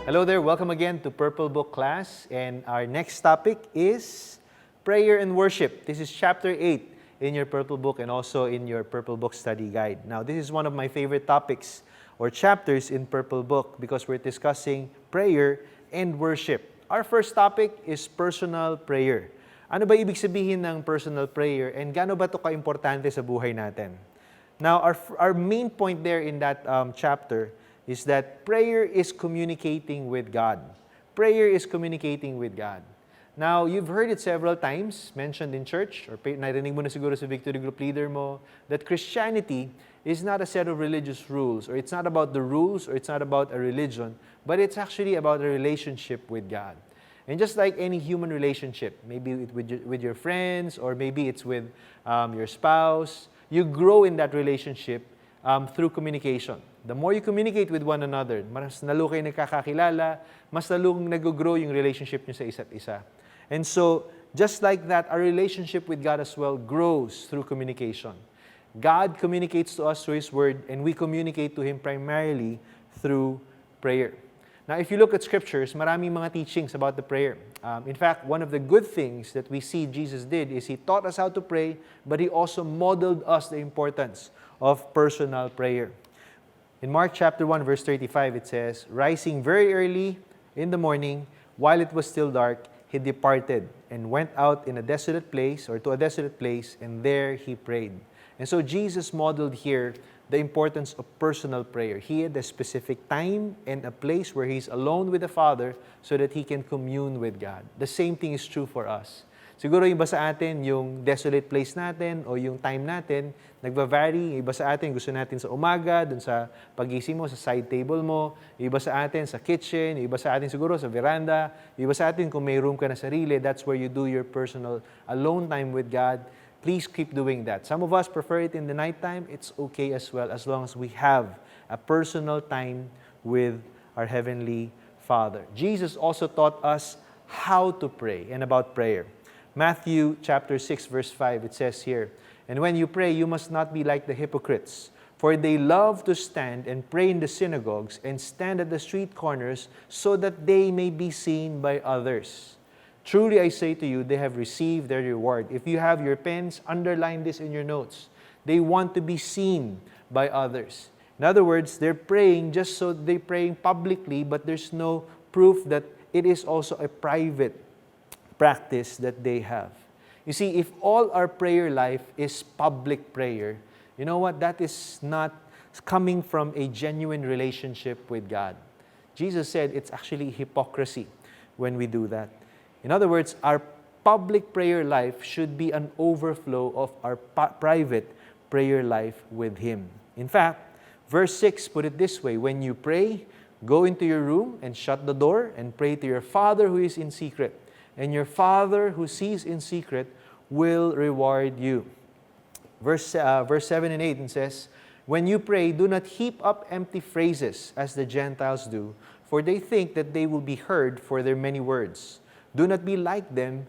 Hello there, welcome again to Purple Book class, and our next topic is prayer and worship. This is chapter 8 in your Purple Book and also in your Purple Book study guide. Now, this is one of my favorite topics or chapters in Purple Book because we're discussing prayer and worship. Our first topic is personal prayer. Ano ba ibig sabihin ng personal prayer and gaano ba ito ka-importante sa buhay natin? Now, our main point there in that chapter is that prayer is communicating with God. Prayer is communicating with God. Now, you've heard it several times mentioned in church, or narinig mo na siguro sa Victory Group leader mo, that Christianity is not a set of religious rules, or it's not about the rules, or it's not about a religion, but it's actually about a relationship with God. And just like any human relationship, maybe with your friends, or maybe it's with your spouse, you grow in that relationship through communication. The more you communicate with one another, mas lalo kayo nagkakakilala, mas lalong nag-grow yung relationship nyo sa isa't isa. And so, just like that, our relationship with God as well grows through communication. God communicates to us through His Word, and we communicate to Him primarily through prayer. Now, if you look at scriptures, maraming mga teachings about the prayer. In fact, one of the good things that we see Jesus did is He taught us how to pray, but He also modeled us the importance of personal prayer. In Mark chapter 1, verse 35, it says, "Rising very early in the morning, while it was still dark, He departed and went out in a desolate place, or to a desolate place, and there He prayed." And so Jesus modeled here the importance of personal prayer. He had a specific time and a place where He's alone with the Father so that He can commune with God. The same thing is true for us. Siguro yung iba sa atin, yung desolate place natin o yung time natin, nagva-vary. Yung iba sa atin, gusto natin sa umaga, dun sa pagising mo, sa side table mo. Yung iba sa atin, sa kitchen. Yung iba sa atin siguro sa veranda. Yung iba sa atin, kung may room ka na sarili, that's where you do your personal alone time with God. Please keep doing that. Some of us prefer it in the nighttime. It's okay as well, as long as we have a personal time with our Heavenly Father. Jesus also taught us how to pray and about prayer. Matthew chapter 6, verse 5, it says here, "And when you pray, you must not be like the hypocrites, for they love to stand and pray in the synagogues and stand at the street corners so that they may be seen by others. Truly I say to you, they have received their reward." If you have your pens, underline this in your notes. They want to be seen by others. In other words, they're praying just so they're praying publicly, but there's no proof that it is also a private practice that they have. You see, if all our prayer life is public prayer, you know what? That is not coming from a genuine relationship with God. Jesus said it's actually hypocrisy when we do that. In other words, our public prayer life should be an overflow of our private prayer life with Him. In fact, verse 6 put it this way, "When you pray, go into your room and shut the door and pray to your Father who is in secret. And your Father who sees in secret will reward you." Verse 7 and 8 it says, "When you pray, do not heap up empty phrases as the Gentiles do, for they think that they will be heard for their many words. Do not be like them,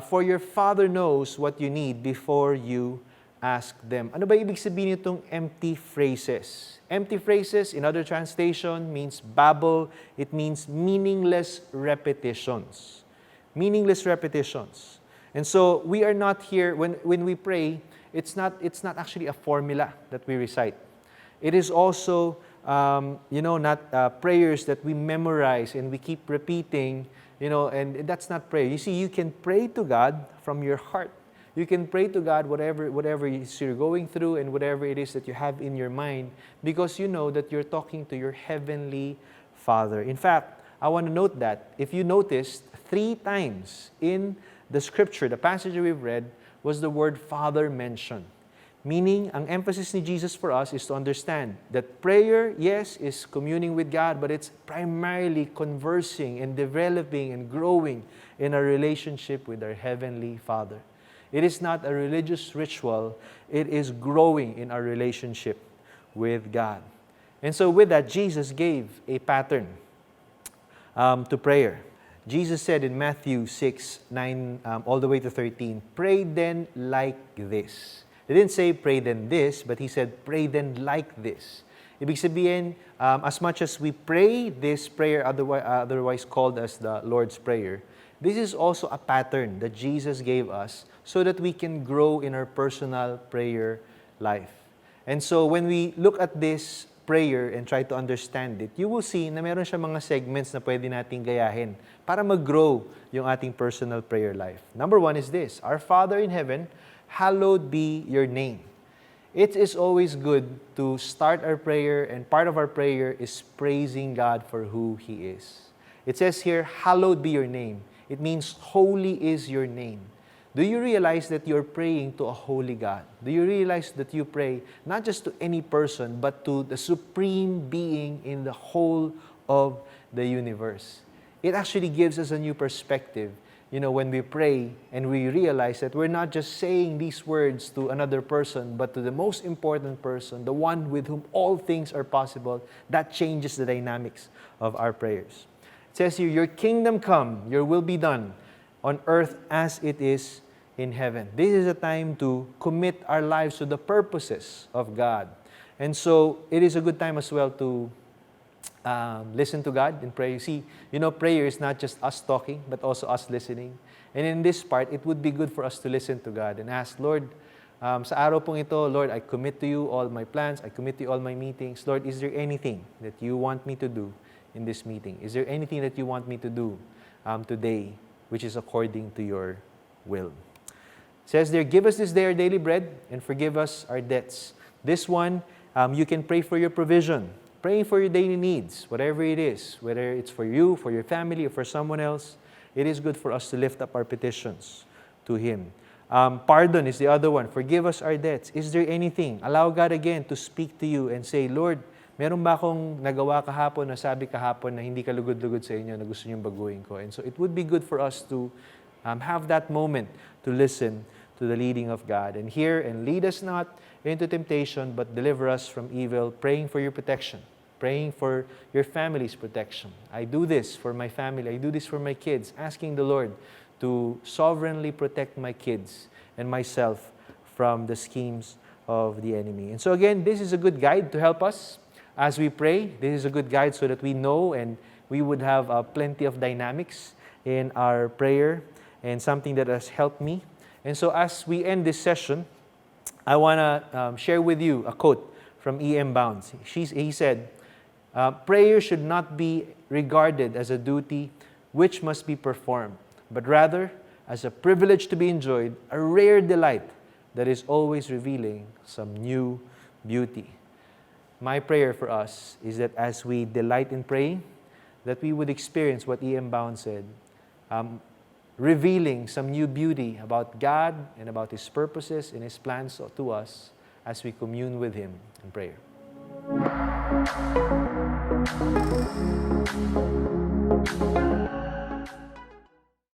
for your Father knows what you need before you ask them." Ano ba ibig sabihin itong empty phrases? Empty phrases, in other translation, means babble. It means meaningless repetitions. Meaningless repetitions. And so we are not here, when we pray, it's not actually a formula that we recite. It is also, not prayers that we memorize and we keep repeating, and that's not prayer. You see, you can pray to God from your heart. You can pray to God whatever you're going through and whatever it is that you have in your mind, because you know that you're talking to your Heavenly Father. In fact, I want to note that if you noticed, 3 times in the scripture, the passage we've read, was the word Father mentioned. Meaning, ang emphasis ni Jesus for us is to understand that prayer, yes, is communing with God, but it's primarily conversing and developing and growing in our relationship with our Heavenly Father. It is not a religious ritual, it is growing in our relationship with God. And so with that, Jesus gave a pattern to prayer. Jesus said in Matthew 6, 9, all the way to 13, "Pray then like this. He didn't say pray then this, but he said pray then like this. Ibig sabihin, as much as we pray this prayer, otherwise called as the Lord's Prayer, this is also a pattern that Jesus gave us so that we can grow in our personal prayer life. And so when we look at this prayer and try to understand it, you will see na meron siya mga segments na pwede nating gayahin para mag-grow yung ating personal prayer life. Number one is this: Our Father in heaven, hallowed be your name. It is always good to start our prayer, and part of our prayer is praising God for who He is. It says here, hallowed be your name. It means holy is your name. Do you realize that you're praying to a holy God? Do you realize that you pray not just to any person, but to the supreme being in the whole of the universe? It actually gives us a new perspective. When we pray and we realize that we're not just saying these words to another person, but to the most important person, the one with whom all things are possible, that changes the dynamics of our prayers. It says here, your kingdom come, your will be done on earth as it is in heaven. This is a time to commit our lives to the purposes of God. And so, it is a good time as well to listen to God and pray. See, prayer is not just us talking, but also us listening. And in this part, it would be good for us to listen to God and ask, Lord, sa araw pong ito, Lord, I commit to you all my plans, I commit to you all my meetings. Lord, is there anything that you want me to do in this meeting? Is there anything that you want me to do today, which is according to your will? It says there, give us this day our daily bread and forgive us our debts. This one, you can pray for your provision. Praying for your daily needs, whatever it is, whether it's for you, for your family, or for someone else, it is good for us to lift up our petitions to Him. Pardon is the other one. Forgive us our debts. Is there anything? Allow God again to speak to you and say, Lord, meron ba akong nagawa kahapon, nasabi kahapon na hindi ka lugod-lugod sa inyo na gusto niyong baguhin ko? And so it would be good for us to have that moment to listen to the leading of God and hear, and lead us not into temptation, but deliver us from evil, praying for your protection, praying for your family's protection. I do this for my family, I do this for my kids, asking the Lord to sovereignly protect my kids and myself from the schemes of the enemy. And so again, this is a good guide to help us as we pray. This is a good guide so that we know and we would have plenty of dynamics in our prayer, and something that has helped me. And so as we end this session, I want to share with you a quote from E.M. Bounds. He said, prayer should not be regarded as a duty which must be performed, but rather as a privilege to be enjoyed, a rare delight that is always revealing some new beauty. My prayer for us is that as we delight in praying, that we would experience what E.M. Bounds said, revealing some new beauty about God and about His purposes and His plans to us as we commune with Him in prayer.